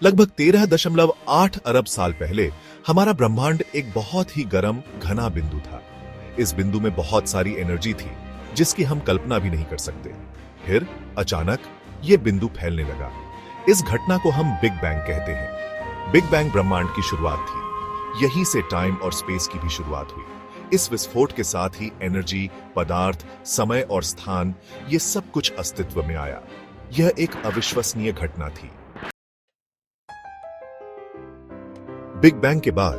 लगभग 13.8 अरब साल पहले हमारा ब्रह्मांड एक बहुत ही गर्म घना बिंदु था। इस बिंदु में बहुत सारी एनर्जी थी जिसकी हम कल्पना भी नहीं कर सकते। फिर अचानक यह बिंदु फैलने लगा। इस घटना को हम बिग बैंग कहते हैं। बिग बैंग ब्रह्मांड की शुरुआत थी। यहीं से टाइम और स्पेस की भी शुरुआत हुई। इस विस्फोट के साथ ही एनर्जी, पदार्थ, समय और स्थान, ये सब कुछ अस्तित्व में आया। यह एक अविश्वसनीय घटना थी। बिग बैंग के बाद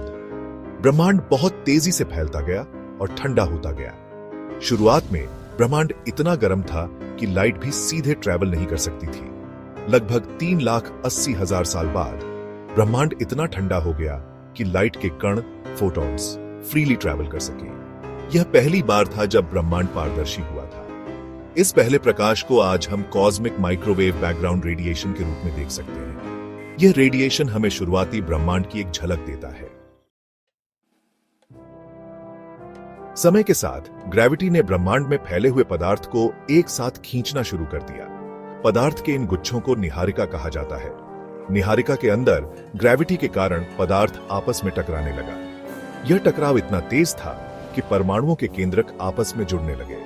ब्रह्मांड बहुत तेजी से फैलता गया और ठंडा होता गया। शुरुआत में ब्रह्मांड इतना गर्म था कि लाइट भी सीधे ट्रैवल नहीं कर सकती थी। लगभग 3,80,000 साल बाद ब्रह्मांड इतना ठंडा हो गया कि लाइट के कण, फोटॉन्स, फ्रीली ट्रैवल कर सके। यह पहली बार था जब ब्रह्मांड पारदर्शी हुआ था। इस पहले प्रकाश को आज हम कॉस्मिक माइक्रोवेव बैकग्राउंड रेडिएशन के रूप में देख सकते हैं। यह रेडिएशन हमें शुरुआती ब्रह्मांड की एक झलक देता है। समय के साथ ग्रेविटी ने ब्रह्मांड में फैले हुए पदार्थ को एक साथ खींचना शुरू कर दिया। पदार्थ के इन गुच्छों को निहारिका कहा जाता है। निहारिका के अंदर ग्रेविटी के कारण पदार्थ आपस में टकराने लगा। यह टकराव इतना तेज था कि परमाणुओं के केंद्रक आपस में जुड़ने लगे।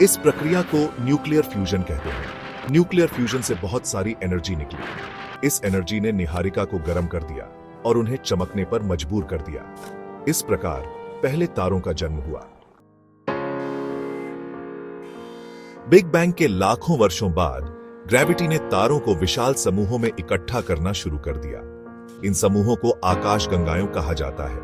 इस प्रक्रिया को न्यूक्लियर फ्यूजन कहते हैं। न्यूक्लियर फ्यूजन से बहुत सारी एनर्जी निकली। इस एनर्जी ने निहारिका को गर्म कर दिया और उन्हें चमकने पर मजबूर कर दिया। इस प्रकार पहले तारों का जन्म हुआ। बिग बैंग के लाखों वर्षों बाद ग्रेविटी ने तारों को विशाल समूहों में इकट्ठा करना शुरू कर दिया। इन समूहों को आकाश गंगाएं कहा जाता है।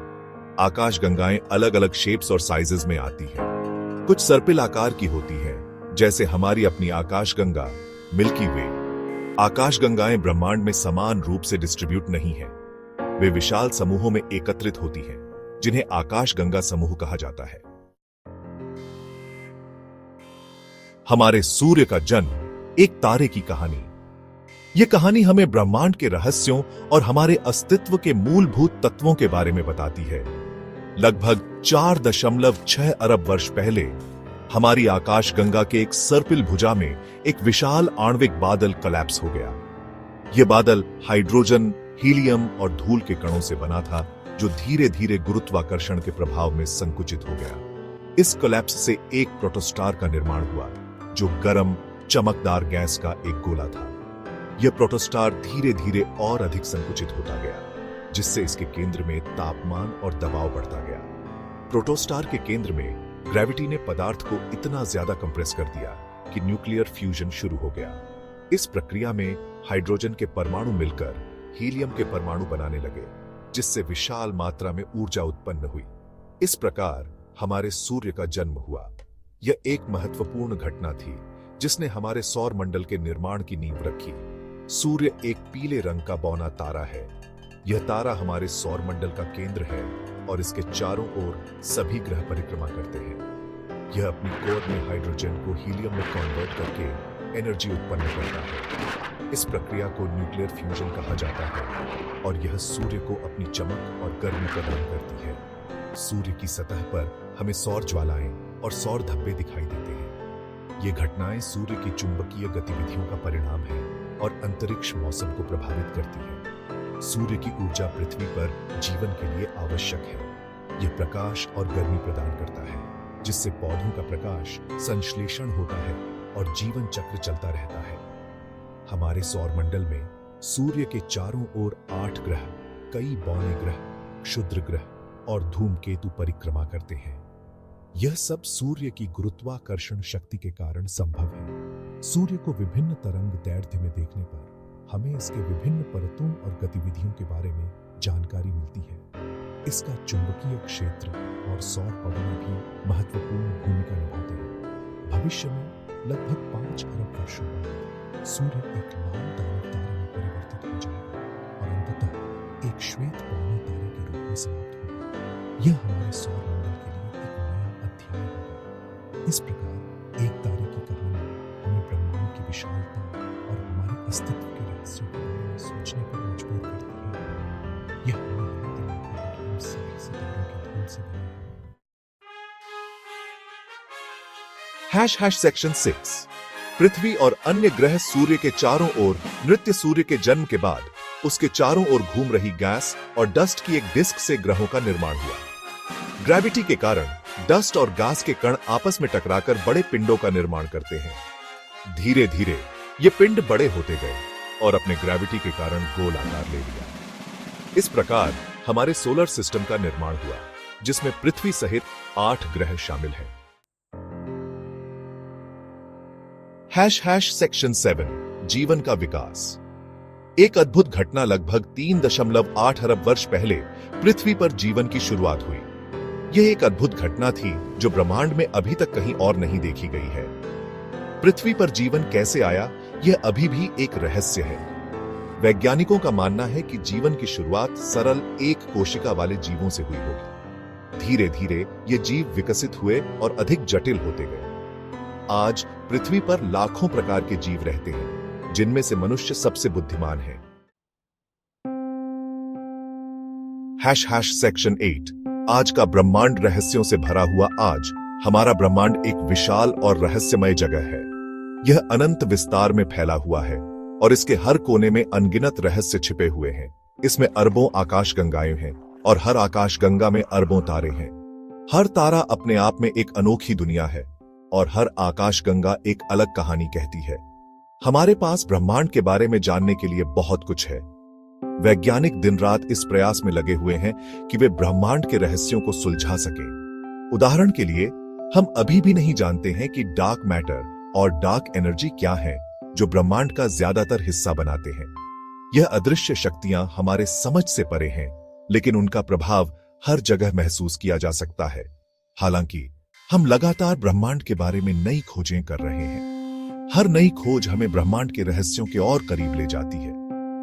आकाश गंगाएं अलग अलग शेप्स और साइजेस में आती हैं। कुछ सर्पिल आकार की होती हैं, जैसे हमारी अपनी आकाश गंगा मिल्की वे। आकाश गंगाएं ब्रह्मांड में समान रूप से डिस्ट्रीब्यूट नहीं हैं। वे विशाल समूहों में एकत्रित होती हैं, जिन्हें आकाश गंगा समूह कहा जाता है। हमारे सूर्य का जन्म एक तारे की कहानी। यह कहानी हमें ब्रह्मांड के रहस्यों और हमारे अस्तित्व के मूलभूत तत्वों के बारे में बताती है। लगभग 4.6 अरब वर्ष पहले हमारी आकाश गंगा के एक सर्पिल भुजा में एक विशाल आणविक बादल कोलैप्स हो गया। यह बादल हाइड्रोजन, हीलियम और धूल के कणों से बना था, जो धीरे धीरे गुरुत्वाकर्षण के प्रभाव में संकुचित हो गया। इस कोलैप्स से एक प्रोटोस्टार का निर्माण हुआ, जो गर्म, चमकदार गैस का एक गोला था। यह प्रोटोस्टार धीरे धीरे और अधिक संकुचित होता गया, जिससे इसके केंद्र में तापमान और दबाव बढ़ता गया। प्रोटोस्टार के केंद्र में ग्रेविटी ने पदार्थ को इतना ज्यादा कंप्रेस कर दिया कि न्यूक्लियर फ्यूजन शुरू हो गया। इस प्रक्रिया में हाइड्रोजन के परमाणु मिलकर हीलियम के परमाणु बनाने लगे, जिससे विशाल मात्रा में ऊर्जा उत्पन्न हुई। इस प्रकार हमारे सूर्य का जन्म हुआ। यह एक महत्वपूर्ण घटना थी जिसने हमारे सौर मंडल के निर्माण की नींव रखी। सूर्य एक पीले रंग का बौना तारा है। यह तारा हमारे सौर मंडल का केंद्र है और इसके चारों ओर सभी ग्रह परिक्रमा करते हैं। यह अपनी कोर में हाइड्रोजन को हीलियम में कन्वर्ट करके एनर्जी उत्पन्न करता है। इस प्रक्रिया को न्यूक्लियर फ्यूजन कहा जाता है और यह सूर्य को अपनी चमक और गर्मी प्रदान करती है। सूर्य की सतह पर हमें सौर ज्वालाएं और सौर धब्बे दिखाई देते हैं। ये घटनाएं सूर्य की चुंबकीय गतिविधियों का परिणाम है और अंतरिक्ष मौसम को प्रभावित करती है। सूर्य की ऊर्जा पृथ्वी पर जीवन के लिए आवश्यक है। यह प्रकाश और गर्मी प्रदान करता है, जिससे पौधों का प्रकाश संश्लेषण होता है और जीवन चक्र चलता रहता है। हमारे सौर मंडल में सूर्य के चारों ओर 8 ग्रह, कई बौने ग्रह, क्षुद्र ग्रह और धूमकेतु परिक्रमा करते हैं। यह सब सूर्य की गुरुत्वाकर्षण शक्ति के कारण संभव है। सूर्य को विभिन्न तरंग दैर्ध्य में देखने पर हमें इसके विभिन्न परतों और गतिविधियों के बारे में जानकारी मिलती है। इसका चुंबकीय क्षेत्र और सौर पवनें भी महत्वपूर्ण भूमिका निभाते हैं। भविष्य में लगभग 5 अरब वर्षों बाद सूर्य एक लाल दानव तारे में परिवर्तित हो जाएगा और अंततः एक श्वेत बौने तारे के रूप में समाप्त होगा। यह हमारे सौर मंडल के लिए एक नया अध्याय होगा। इस प्रकार एक तारे की कहानी हमें ब्रह्मांड की विशालता और हमारे अस्तित्व के रहस्यों के बारे में सोचने पर मजबूर करती है। यह हमें याद दिलाता है कि हम सभी सितारों की धूल से बने हैं। सेक्शन 6 पृथ्वी और अन्य ग्रह सूर्य के चारों ओर नृत्य। सूर्य के जन्म के बाद उसके चारों ओर घूम रही गैस और डस्ट की एक डिस्क से ग्रहों का निर्माण हुआ। ग्रेविटी के कारण डस्ट और गैस के कण आपस में टकराकर बड़े पिंडों का निर्माण करते हैं। धीरे धीरे ये पिंड बड़े होते गए और अपने ग्रेविटी के कारण गोल आकार ले लिया। इस प्रकार हमारे सोलर सिस्टम का निर्माण हुआ, जिसमें पृथ्वी सहित 8 ग्रह शामिल हैं। सेक्शन 7 जीवन का विकास। एक अद्भुत घटना लगभग 3.8 अरब वर्ष पहले पृथ्वी पर जीवन की शुरुआत हुई। यह एक अद्भुत घटना थी जो ब्रह्मांड में अभी तक कहीं और नहीं देखी गई है। पृथ्वी पर जीवन कैसे आया, यह अभी भी एक रहस्य है। वैज्ञानिकों का मानना है कि जीवन की शुरुआत सरल एक कोशिका वाले जीवों से हुई होगी। धीरे धीरे ये जीव विकसित हुए और अधिक जटिल होते गए। आज पृथ्वी पर लाखों प्रकार के जीव रहते हैं, जिनमें से मनुष्य सबसे बुद्धिमान है। सेक्शन 8 आज का ब्रह्मांड रहस्यों से भरा हुआ। आज हमारा ब्रह्मांड एक विशाल और रहस्यमय जगह है। यह अनंत विस्तार में फैला हुआ है और इसके हर कोने में अनगिनत रहस्य छिपे हुए हैं। इसमें अरबों आकाशगंगाएं हैं और हर आकाशगंगा में अरबों तारे हैं। हर तारा अपने आप में एक अनोखी दुनिया है और हर आकाशगंगा एक अलग कहानी कहती है। हमारे पास ब्रह्मांड के बारे में जानने के लिए बहुत कुछ है। वैज्ञानिक दिन रात इस प्रयास में लगे हुए हैं कि वे ब्रह्मांड के रहस्यों को सुलझा सकें। उदाहरण के लिए, हम अभी भी नहीं जानते हैं कि डार्क मैटर और डार्क एनर्जी क्या है, जो ब्रह्मांड का ज्यादातर हिस्सा बनाते हैं। यह अदृश्य शक्तियां हमारे समझ से परे हैं, लेकिन उनका प्रभाव हर जगह महसूस किया जा सकता है। हालांकि हम लगातार ब्रह्मांड के बारे में नई खोजें कर रहे हैं। हर नई खोज हमें ब्रह्मांड के रहस्यों के और करीब ले जाती है।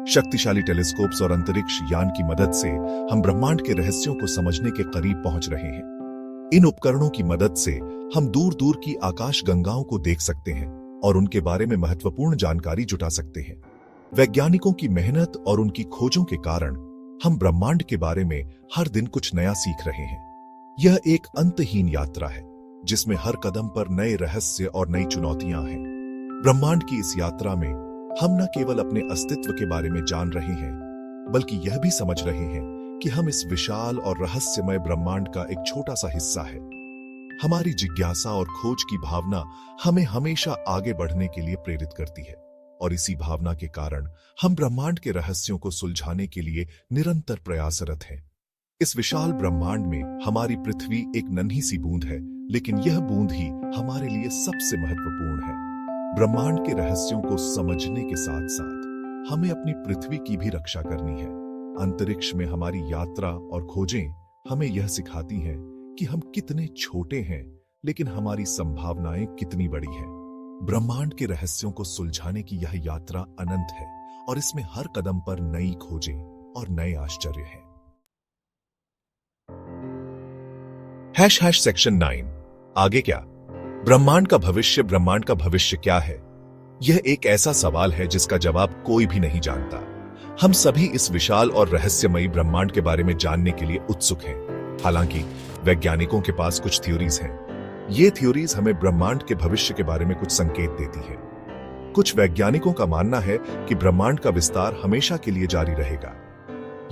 शक्तिशाली टेलीस्कोप्स और अंतरिक्ष यान की मदद से हम ब्रह्मांड के रहस्यों को समझने के करीब पहुंच रहे हैं। इन उपकरणों की मदद से हम दूर दूर की आकाशगंगाओं को देख सकते हैं और उनके बारे में महत्वपूर्ण जानकारी जुटा सकते हैं। वैज्ञानिकों की मेहनत और उनकी खोजों के कारण हम ब्रह्मांड के बारे में हर दिन कुछ नया सीख रहे हैं। यह एक अंतहीन यात्रा है, जिसमें हर कदम पर नए रहस्य और नई चुनौतियां हैं। ब्रह्मांड की इस यात्रा में हम न केवल अपने अस्तित्व के बारे में जान रहे हैं, बल्कि यह भी समझ रहे हैं कि हम इस विशाल और रहस्यमय ब्रह्मांड का एक छोटा सा हिस्सा है। हमारी जिज्ञासा और खोज की भावना हमें हमेशा आगे बढ़ने के लिए प्रेरित करती है, और इसी भावना के कारण हम ब्रह्मांड के रहस्यों को सुलझाने के लिए निरंतर प्रयासरत हैं। इस विशाल ब्रह्मांड में हमारी पृथ्वी एक नन्ही सी बूंद है, लेकिन यह बूंद ही हमारे लिए सबसे महत्वपूर्ण है। ब्रह्मांड के रहस्यों को समझने के साथ साथ हमें अपनी पृथ्वी की भी रक्षा करनी है। अंतरिक्ष में हमारी यात्रा और खोजें हमें यह सिखाती हैं कि हम कितने छोटे हैं, लेकिन हमारी संभावनाएं कितनी बड़ी हैं। ब्रह्मांड के रहस्यों को सुलझाने की यह यात्रा अनंत है और इसमें हर कदम पर नई खोजें और नए आश्चर्य हैं। सेक्शन 9 आगे क्या? ब्रह्मांड का भविष्य। ब्रह्मांड का भविष्य क्या है? यह एक ऐसा सवाल है जिसका जवाब कोई भी नहीं जानता। हम सभी इस विशाल और रहस्यमयी ब्रह्मांड के बारे में जानने के लिए उत्सुक हैं। हालांकि वैज्ञानिकों के पास कुछ थ्योरीज हैं। ये थ्योरीज हमें ब्रह्मांड के भविष्य के बारे में कुछ संकेत देती है। कुछ वैज्ञानिकों का मानना है कि ब्रह्मांड का विस्तार हमेशा के लिए जारी रहेगा।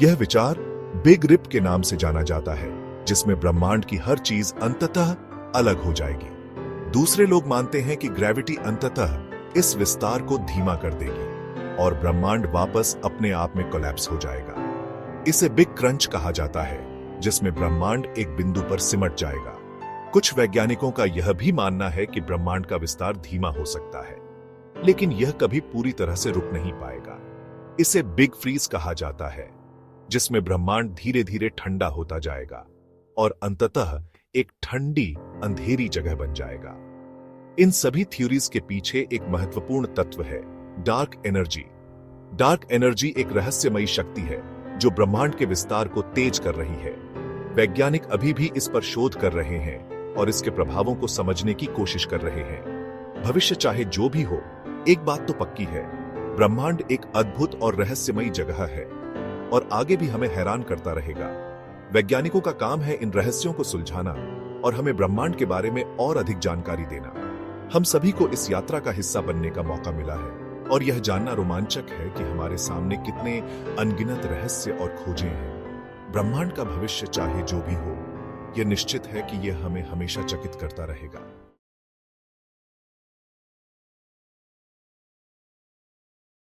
यह विचार बिग रिप के नाम से जाना जाता है, जिसमें ब्रह्मांड की हर चीज अंततः अलग हो जाएगी। दूसरे लोग मानते हैं कि ग्रेविटी अंततः इस विस्तार को धीमा कर देगी और ब्रह्मांड वापस अपने आप में कोलैप्स हो जाएगा। इसे बिग क्रंच कहा जाता है, जिसमें ब्रह्मांड एक बिंदु पर सिमट जाएगा। कुछ वैज्ञानिकों का यह भी मानना है कि ब्रह्मांड का विस्तार धीमा हो सकता है, लेकिन यह कभी पूरी तरह से रुक नहीं पाएगा। इसे बिग फ्रीज कहा जाता है, जिसमें ब्रह्मांड धीरे धीरे ठंडा होता जाएगा और अंततः एक ठंडी अंधेरी जगह बन जाएगा। इन सभी थ्योरीज के पीछे एक महत्वपूर्ण तत्व है, डार्क एनर्जी। डार्क एनर्जी एक रहस्यमयी शक्ति है जो ब्रह्मांड के विस्तार को तेज कर रही है। वैज्ञानिक अभी भी इस पर शोध कर रहे हैं और इसके प्रभावों को समझने की कोशिश कर रहे हैं। भविष्य चाहे जो भी हो, एक बात तो पक्की है, ब्रह्मांड एक अद्भुत और रहस्यमयी जगह है और आगे भी हमें हैरान करता रहेगा। वैज्ञानिकों का काम है इन रहस्यों को सुलझाना और हमें ब्रह्मांड के बारे में और अधिक जानकारी देना। हम सभी को इस यात्रा का हिस्सा बनने का मौका मिला है और यह जानना रोमांचक है कि हमारे सामने कितने अनगिनत रहस्य और खोजें हैं। ब्रह्मांड का भविष्य चाहे जो भी हो, यह निश्चित है कि यह हमें हमेशा चकित करता रहेगा।